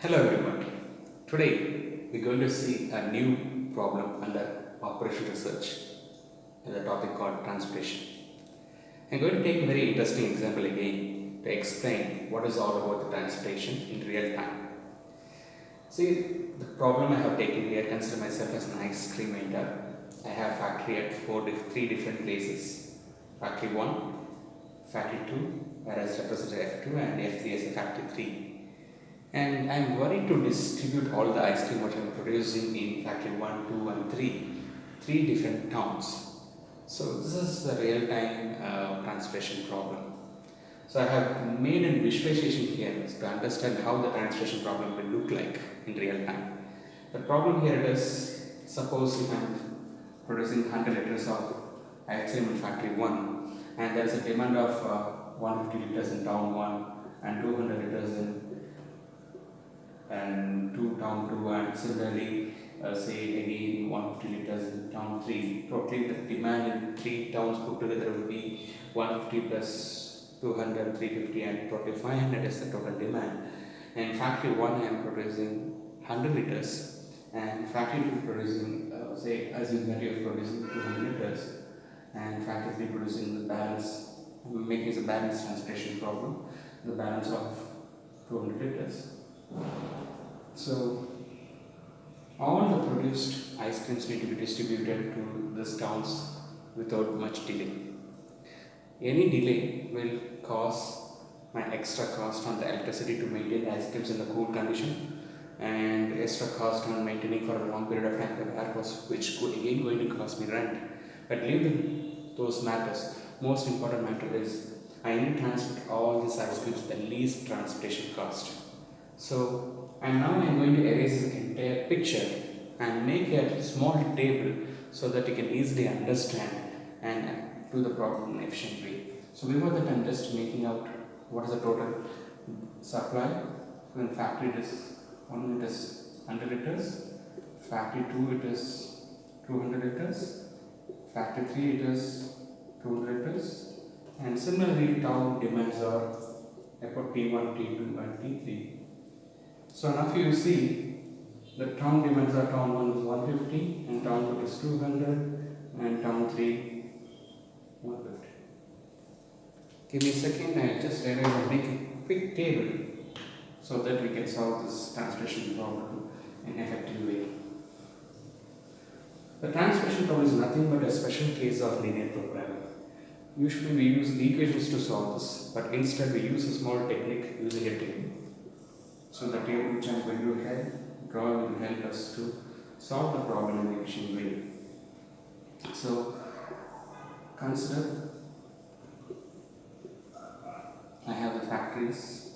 Hello everyone. Today we're going to see a new problem under operational research in the topic called transportation. I'm going to take a very interesting example again to explain what is all about the transportation in real time. See, the problem I have taken here, consider myself as an ice cream vendor. I have factory at three different places. Factory 1, factory 2, whereas represented F2 and F3 as a factory 3. And I'm worried to distribute all the ice cream what I'm producing in factory 1, 2 and 3, three different towns. So this is the real-time transportation problem. So I have made a visualization here to understand how the transportation problem will look like in real time. The problem here is, suppose if I'm producing 100 liters of ice cream in factory 1 and there is a demand of 150 liters in town 1 and 200 liters in and 2 town 2 and similarly say again 150 liters in town 3. Totally the demand in 3 towns put together will be 150 plus 200, 350 and totally 500 is the total demand. And factory 1 I am producing 100 liters and factory 2 producing say assume that you are producing 200 liters and factory 3 producing the balance, making a balance transportation problem, the balance of 200 liters. So all the produced ice creams need to be distributed to these towns without much delay. Any delay will cause my extra cost on the electricity to maintain the ice creams in the cool condition and extra cost on maintaining for a long period of time the warehouse, which again going to cost me rent. But leave those matters. Most important matter is I need to transport all these ice creams at the least transportation cost. So now I'm going to erase this entire picture and make a small table so that you can easily understand and do the problem in an efficient way. So before that I'm just making out what is the total supply. In factory it is 1 it is 100 liters, factory 2 it is 200 liters, factory 3 it is 200 liters, and similarly town demands are about T1, T2 and T3. So now if you see the town demands are town 1 is 150 and town 2 is 200 and town 3 150. Give me a second, I'll just make a quick table so that we can solve this transportation problem in an effective way. The transportation problem is nothing but a special case of linear programming. Usually we use equations to solve this, but instead we use a small technique using a table. So the table which I am going to draw will help us to solve the problem in an efficient way. So consider I have the factories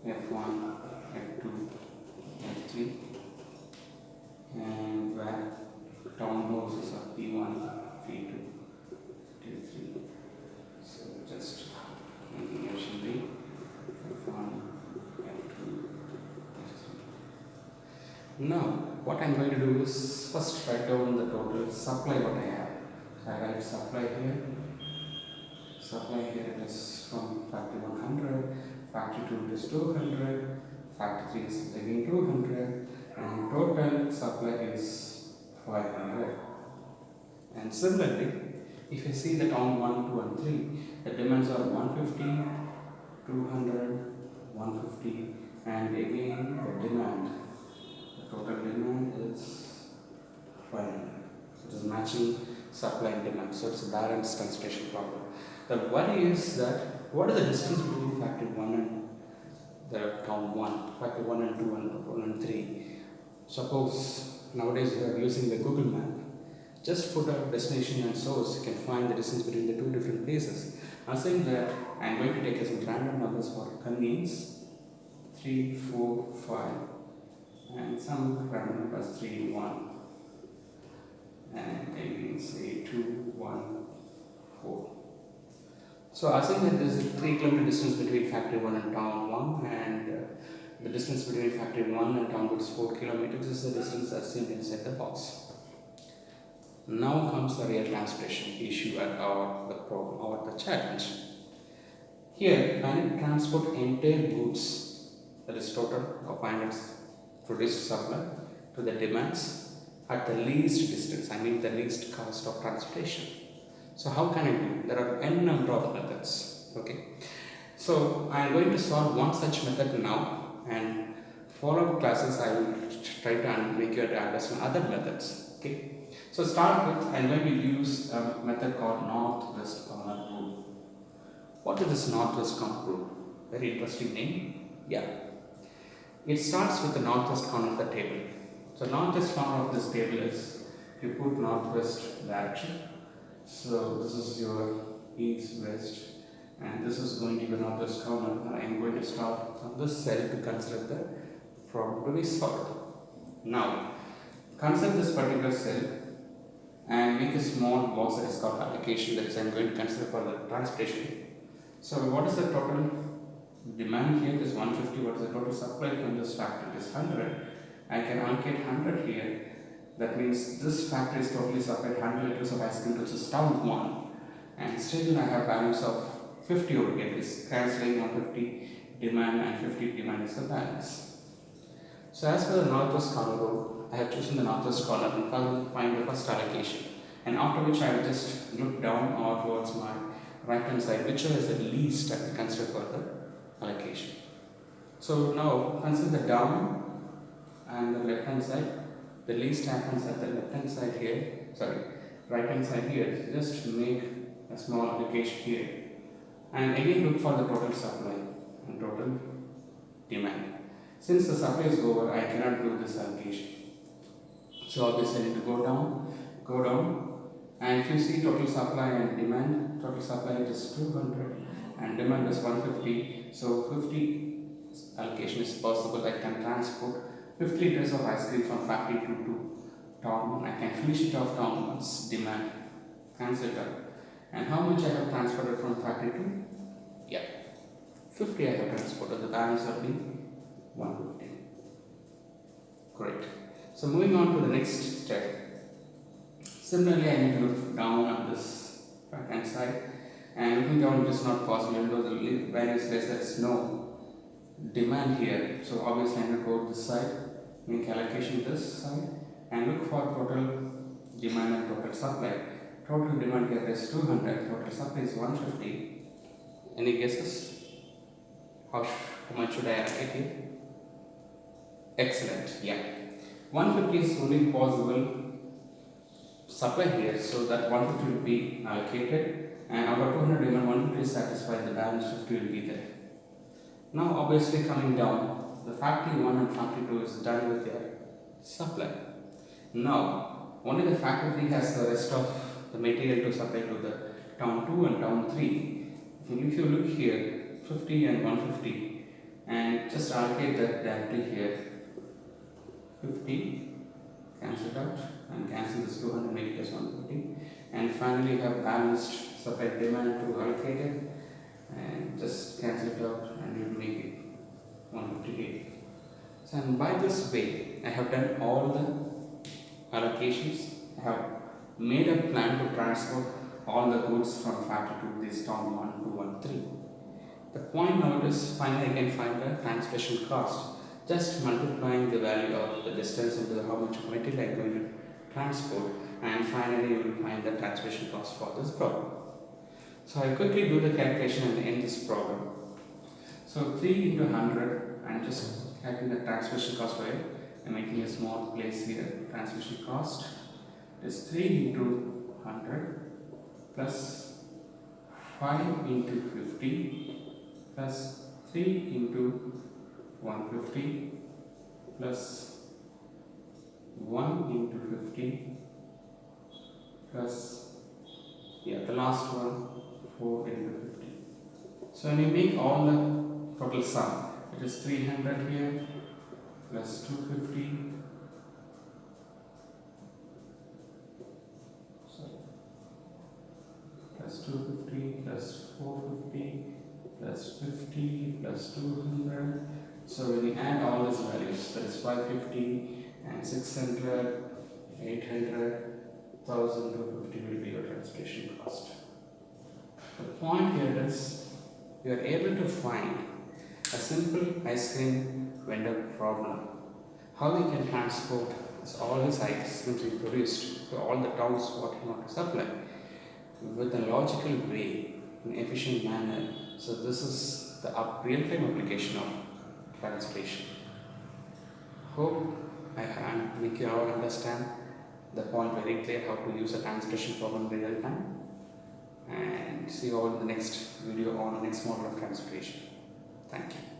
F1, F2, F3 and where town houses are P1, P2, T3. So just making efficient way. F1, F2, F3. Now, what I'm going to do is first write down the total supply what I have. So I write supply here. Supply here it is from factory 100, factory 2 it is 200, factory 3 is again 200, and total supply is 500. And similarly, if you see the town 1, 2 and 3, the demands are 150, 200, 150 and again the demand, the total demand is 500. So it is matching supply and demand. So it's a balanced transportation problem. The worry is that what is the distance between factory 1 and the town 1, factory 1 and 2 and 1 and 3. Suppose nowadays you are using the Google map. Just put a destination and source, you can find the distance between the two different places. I'm saying that I'm going to take some random numbers for convenience 3, 4, 5 and some random numbers 3, 1 and maybe say 2, 1, 4. So I think that there is a 3 kilometer distance between factory 1 and town 1 and the distance between factory 1 and town 2 is 4 kilometers. This is the distance assumed inside the box. Now comes the real transportation issue or the problem or the challenge. Here I need to transport entire goods that is total of 500 produced supply to the demands at the least distance, I mean the least cost of transportation. So how can I do? There are n number of methods. Okay, so I am going to solve one such method now, and follow-up classes I will try to make you to understand other methods. Okay, so start with, I am going to use a method called northwest corner rule. What is this northwest corner rule? Very interesting name. Yeah, it starts with the northwest corner of the table. So northwest corner of this table is, you put northwest direction. So this is your east, west, and this is going to be the northwest corner. Now I am going to start from this cell to consider the problem to be solved. Now consider this particular cell and make a small box that is called allocation, that is I am going to consider for the transportation. So what is the total demand here? Is 150. What is the total supply from this factory? It is 100. I can allocate 100 here. That means this factory is totally supplied 100 liters of ice cream to this town 1, and still I have balance of 50 over here. This cancelling 150 demand and 50 demand is the balance. So as per the northwest corner rule, I have chosen the northwest corner and find the first allocation, and after which I will just look down or towards my right hand side, whichever is the least I will consider for the allocation. So now consider the down and the left hand side. The least happens at the left hand side here, right hand side here. Just make a small allocation here, and again look for the total supply and total demand. Since the supply is over, I cannot do this allocation, so obviously I need to go down, and if you see total supply and demand, total supply is 200 and demand is 150, so 50 allocation is possible. I can transport 50 liters of ice cream from factory to town. I can finish it off town once demand, cancel it out. And how much I have transported from factory to? Yeah, 50 I have transported. The balance will be 150. Great. So moving on to the next step. Similarly, I need to look down on this right hand side, and looking down it is not possible because the value is less. There is no demand here, so obviously I need to go to this side, make allocation this side, and look for total demand and total supply. Total demand here is 200, total supply is 150. Any guesses? How much should I allocate here? Excellent. Yeah, 150 is only possible supply here, so that 150 will be allocated, and out of 200 demand, 150 is satisfied, the balance 50 will be there. Now obviously coming down, the factory 1 and factory 2 is done with their supply. Now only the factory 3 has the rest of the material to supply to the town 2 and town 3. If you look here, 50 and 150, and just allocate that directly here, 50, cancel it out, and cancel this 200, make it as 150, and finally you have balanced supply demand to allocate it, and just cancel it out and you make it 158. So and by this way I have done all the allocations. I have made a plan to transport all the goods from factory to this town 1, 2 and 3. The point now is finally I can find the transportation cost, just multiplying the value of the distance into how much material I am going to transport, and finally you will find the transportation cost for this problem. So I quickly do the calculation and end this problem. So 3 into 100, I am just calculating the transportation cost for it. I am making a small place here. Transportation cost is 3 into 100 plus 5 into 50 plus 3 into 150 plus 1 into 50 plus, the last one, 4 into 50. So when you make all the total sum, it is 300 here plus 250 plus 250 plus 450 plus 50 plus 200. So when you add all these values, that is 550 and 600, 800, 1250 will be your transportation cost. The point here is you are able to find A simple ice cream vendor problem. How we can transport all these ice creams we produced to all the towns what we want to supply with a logical way, in efficient manner. So this is the real-time application of transportation. Hope I can make you all understand the point very clear how to use a transportation problem in real time. And see you all in the next video on the next model of transportation. Thank you.